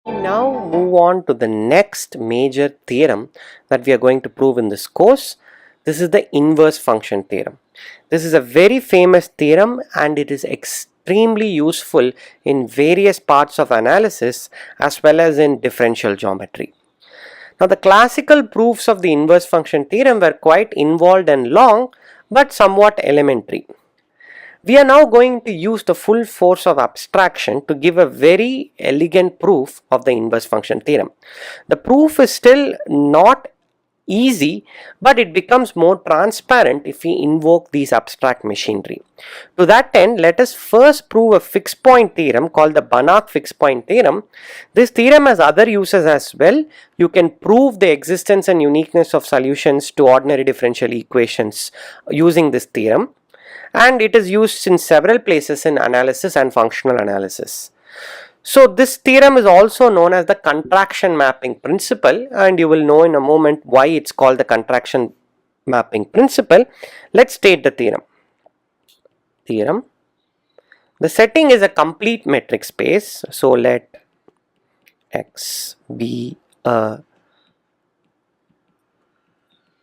Now move on to the next major theorem that we are going to prove in this course. This is the inverse function theorem. This is a very famous theorem and it is extremely useful in various parts of analysis as well as in differential geometry. Now the classical proofs of the inverse function theorem were quite involved and long but somewhat elementary. We are now going to use the full force of abstraction to give a very elegant proof of the inverse function theorem. The proof is still not easy, but it becomes more transparent if we invoke these abstract machinery. To that end, let us first prove a fixed point theorem called the Banach Fixed Point Theorem. This theorem has other uses as well. You can prove the existence and uniqueness of solutions to ordinary differential equations using this theorem, and it is used in several places in analysis and functional analysis. So this theorem is also known as the contraction mapping principle, and you will know in a moment why it's called the contraction mapping principle. Let's state the theorem. The setting is a complete metric space, so let X be a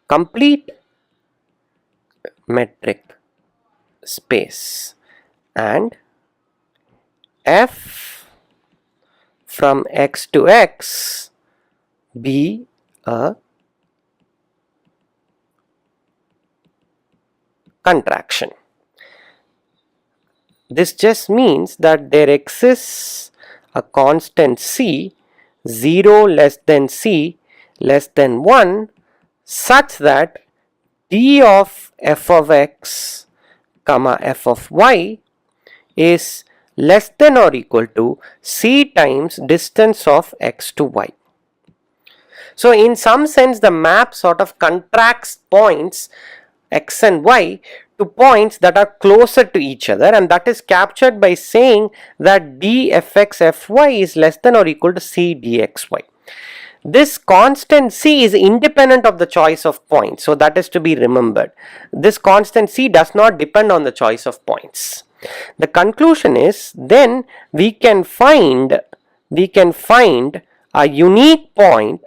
complete metric space and F from X to X be a contraction. This just means that there exists a constant C, 0 less than C less than 1, such that d of f of x comma f of y is less than or equal to c times distance of x to y. So in some sense the map sort of contracts points x and y to points that are closer to each other, and that is captured by saying that d fx fy is less than or equal to c dxy. This constant c is independent of the choice of points, so that is to be remembered. This constant c does not depend on the choice of points. The conclusion is then we can find a unique point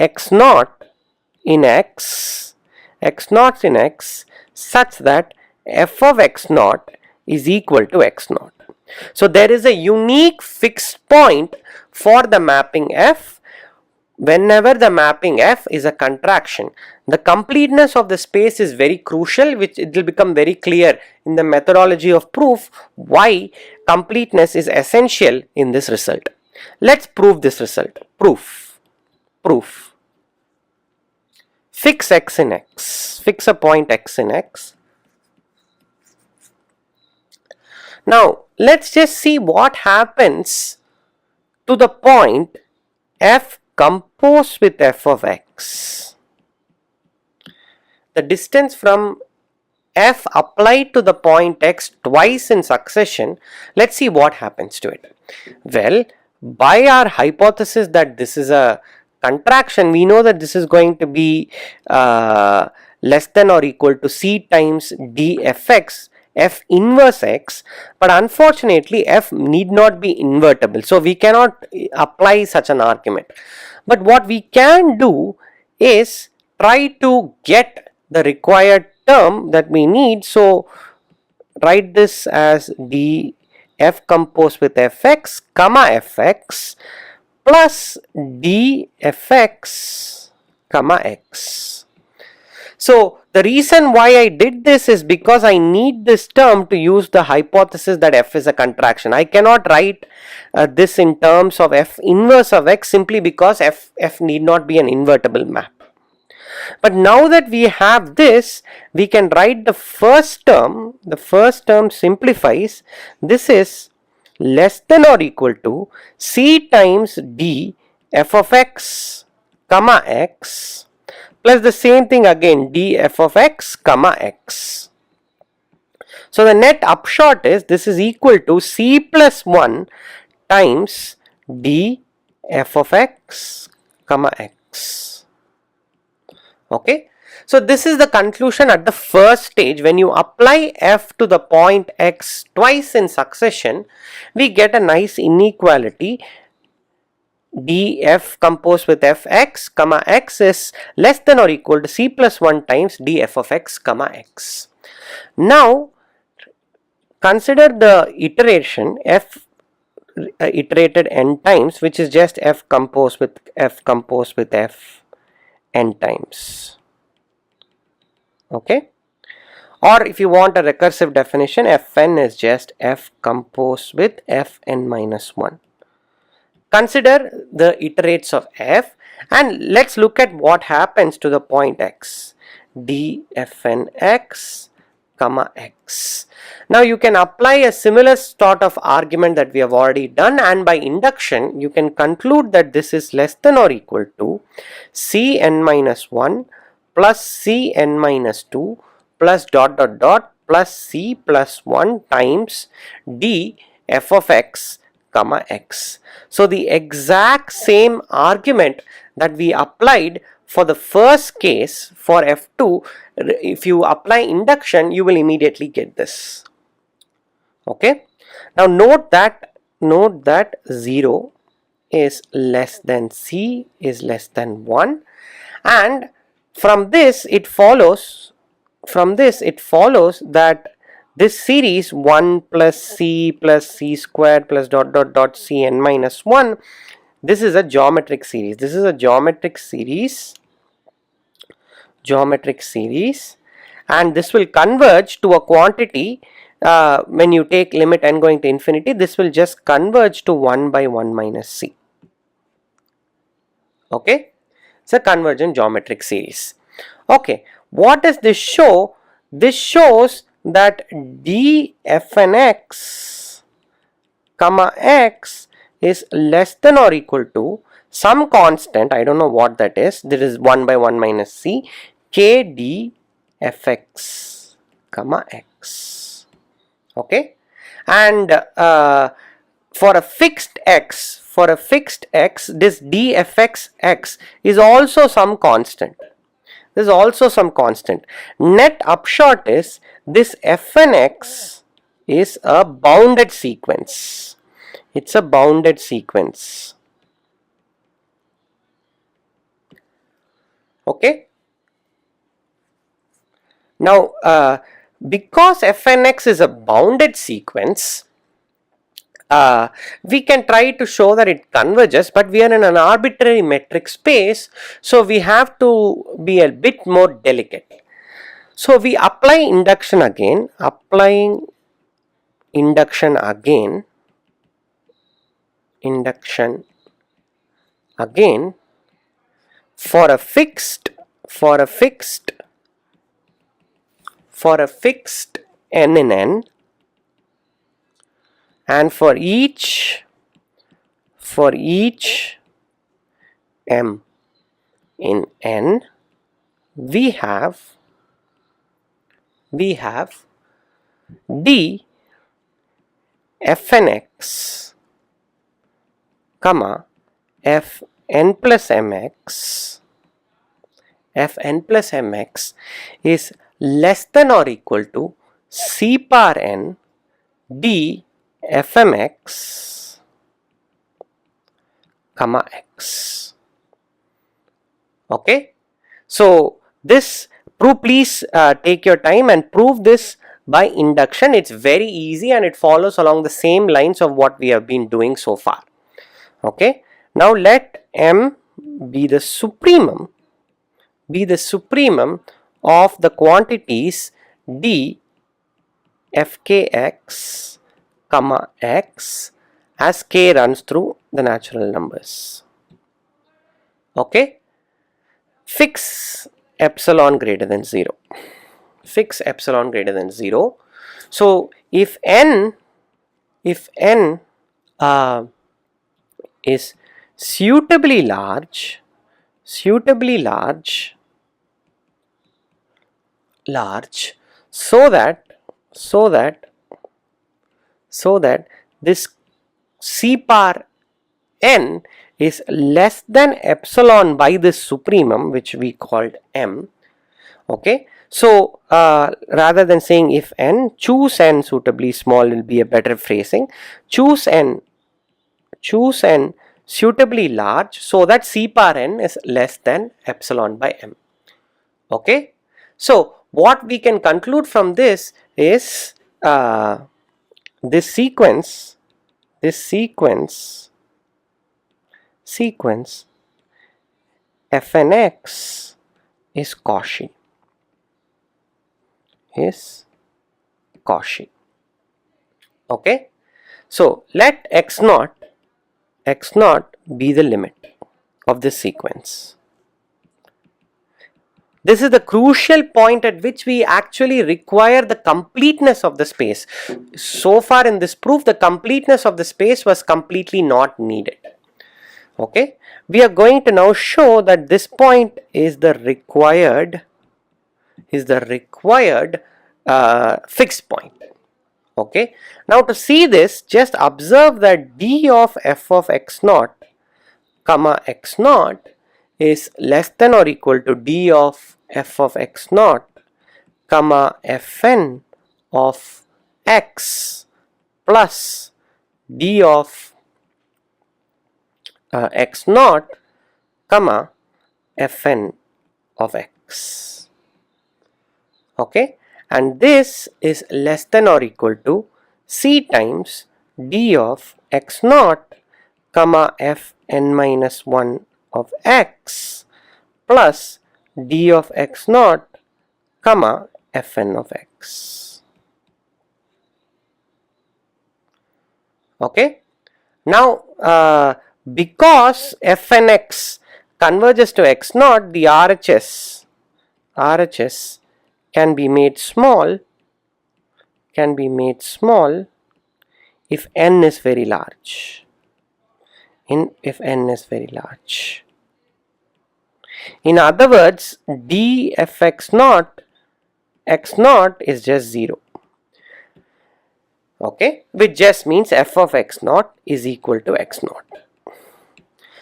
x naught in x such that f of x naught is equal to x naught. So there is a unique fixed point for the mapping f whenever the mapping f is a contraction. The completeness of the space is very crucial, which it will become very clear in the methodology of proof why completeness is essential in this result. Let's prove this result. Proof. Fix x in x. Fix a point x in x. Now let's just see what happens to the point f composed with f of x. The distance from f applied to the point x twice in succession, let's see what happens to it. Well, by our hypothesis that this is a contraction, we know that this is going to be less than or equal to c times d fx, f inverse x, but unfortunately f need not be invertible, so we cannot apply such an argument. But what we can do is try to get the required term that we need. So write this as d f composed with fx comma fx plus d fx comma x. So the reason why I did this is because I need this term to use the hypothesis that f is a contraction. I cannot write this in terms of f inverse of x simply because f need not be an invertible map. But now that we have this, we can write the first term. The first term simplifies. This is less than or equal to c times d f of x comma x plus the same thing again d f of x comma x. So the net upshot is this is equal to c plus 1 times d f of x comma x. Okay, So this is the conclusion at the first stage. When you apply f to the point x twice in succession, we get a nice inequality. df composed with fx comma x is less than or equal to c plus 1 times df of x comma x. Now consider the iteration f iterated n times, which is just f composed with f n times. Okay, or if you want a recursive definition, fn is just f composed with fn minus 1. Consider the iterates of f and let's look at what happens to the point x. dfnx comma x. Now you can apply a similar sort of argument that we have already done, and by induction you can conclude that this is less than or equal to cn minus 1 plus cn minus 2 plus dot dot dot plus c plus 1 times d f of x comma x. So the exact same argument that we applied for the first case for f2, if you apply induction, you will immediately get this. Okay, now note that 0 is less than c is less than 1, and from this it follows that this series 1 plus c squared plus dot dot dot cn minus 1, this is a geometric series. This is a geometric series, and this will converge to a quantity. When you take limit n going to infinity, this will just converge to 1 by 1 minus c. Okay, it's a convergent geometric series. Okay, what does this show? This shows that dfnx comma x is less than or equal to some constant, I don't know what that is, there is 1 by 1 minus c, k dfx comma x. Okay, and for a fixed x, this dfx x is also some constant. Net upshot is this fnx is a bounded sequence. It's a bounded sequence. Okay. Now, because fnx is a bounded sequence, we can try to show that it converges, but we are in an arbitrary metric space, so we have to be a bit more delicate. So we apply induction again, for a fixed n in n, and for each m in n, we have d fnx comma fn plus mx is less than or equal to c power n d fmx comma x. Okay, so this please take your time and prove this by induction. It's very easy and it follows along the same lines of what we have been doing so far. Okay, now let m be the supremum of the quantities d fkx comma x as k runs through the natural numbers. Okay, fix epsilon greater than 0. So if n is suitably large, so that this c power n is less than epsilon by this supremum, which we called m. Okay, so rather than saying if n, choose n suitably small will be a better phrasing. Choose n suitably large so that C power n is less than epsilon by m. Okay, so what we can conclude from this is this sequence fnx is Cauchy. Okay, so let x naught be the limit of this sequence. This is the crucial point at which we actually require the completeness of the space. So far in this proof, the completeness of the space was completely not needed. Okay, we are going to now show that this point is the required fixed point. Okay, now to see this, just observe that d of f of x naught comma x naught is less than or equal to d of f of x naught comma fn of x plus d of x naught comma fn of x. Okay, and this is less than or equal to c times d of x naught comma fn minus 1 of x plus d of x naught comma fn of x. Okay, now because fnx converges to x naught, the RHS can be made small if n is very large. If n is very large. In other words, d f x naught is just 0. Okay, which just means f of x naught is equal to x naught.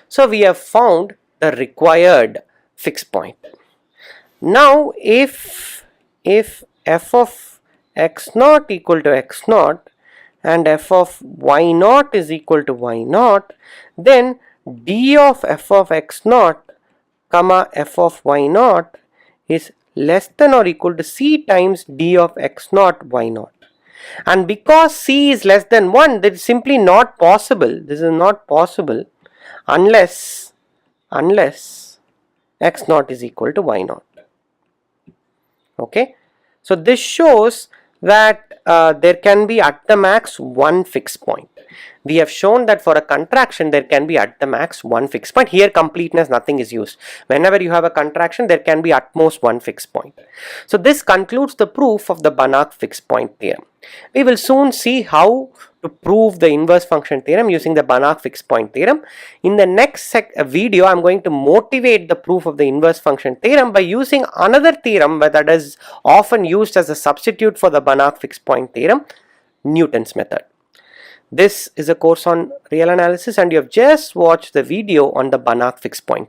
So we have found the required fixed point. Now if f of x naught equal to x naught and f of y naught is equal to y naught, then d of f of x naught comma f of y naught is less than or equal to c times d of x naught y naught. And because c is less than 1, that is simply not possible. This is not possible unless x naught is equal to y naught. Okay, so this shows that there can be at the max one fixed point. We have shown that for a contraction there can be at the max one fixed point. Here completeness, nothing is used. Whenever you have a contraction, there can be at most one fixed point. So this concludes the proof of the Banach Fixed Point Theorem. We will soon see how to prove the inverse function theorem using the Banach Fixed Point Theorem. In the next video, I am going to motivate the proof of the inverse function theorem by using another theorem that is often used as a substitute for the Banach Fixed Point Theorem, Newton's method. This is a course on real analysis and you have just watched the video on the Banach Fixed Point